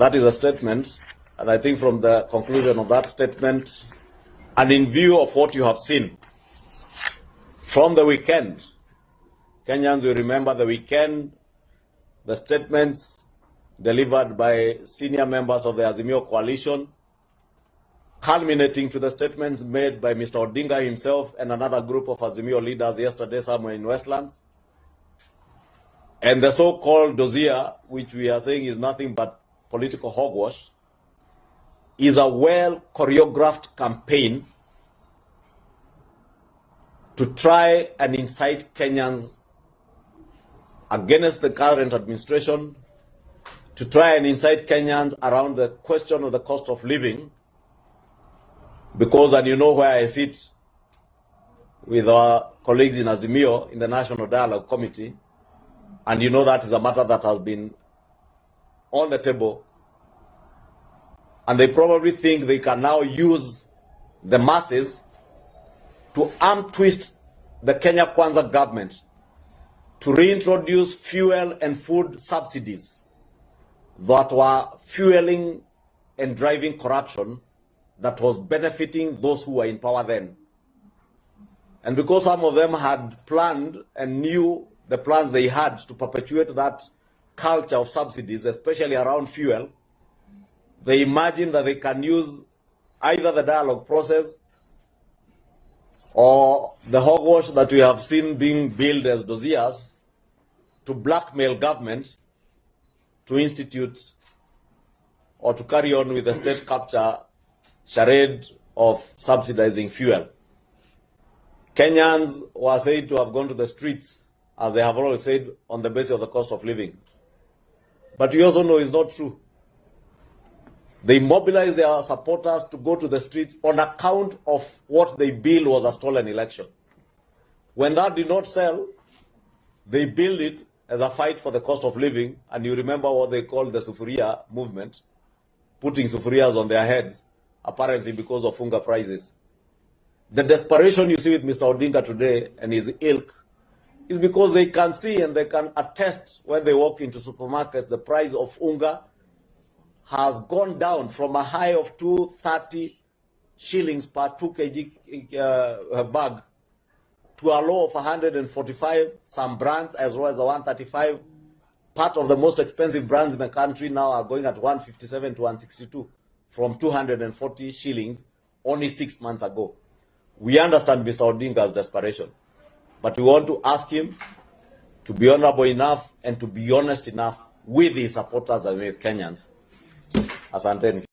That is a statement, and I think from the conclusion of that statement, and in view of what you have seen from the weekend, Kenyans will remember the weekend, the statements delivered by senior members of the Azimio coalition, culminating to the statements made by Mr. ODINGA himself and another group of Azimio leaders yesterday somewhere in Westlands. And the so-called dossier, which we are saying is nothing but political hogwash, is a well-choreographed campaign to try and incite Kenyans against the current administration, to try and incite Kenyans around the question of the cost of living, because, and you know where I sit with our colleagues in Azimio in the National Dialogue Committee, and you know that is a matter that has been on the table, and they probably think they can now use the masses to arm twist the Kenya Kwanza government to reintroduce fuel and food subsidies that were fueling and driving corruption that was benefiting those who were in power then. And because some of them had planned and knew the plans they had to perpetuate that culture of subsidies, especially around fuel, they imagined that they can use either the dialogue process or the hogwash that we have seen being billed as dossiers to blackmail government to institute or to carry on with the state capture charade of subsidizing fuel. Kenyans were said to have gone to the streets, as they have always said, on the basis of the cost of living. But we also know it's not true. They mobilized their supporters to go to the streets on account of what they billed was a stolen election. When that did not sell, they billed it as a fight for the cost of living, and you remember what they called the sufuria movement, putting sufurias on their heads, apparently because of unga prices. The desperation you see with Mr. ODINGA today and his ilk is because they can see and they can attest when they walk into supermarkets, the price of unga has gone down from a high of 230 shillings per 2 kg bag to a low of 145. Some brands as well as a 135. Part of the most expensive brands in the country now are going at 157 to 162 from 240 shillings only 6 months ago. We understand Mr. ODINGA's desperation, but we want to ask him to be honorable enough and to be honest enough with his supporters and with Kenyans. Asanteni.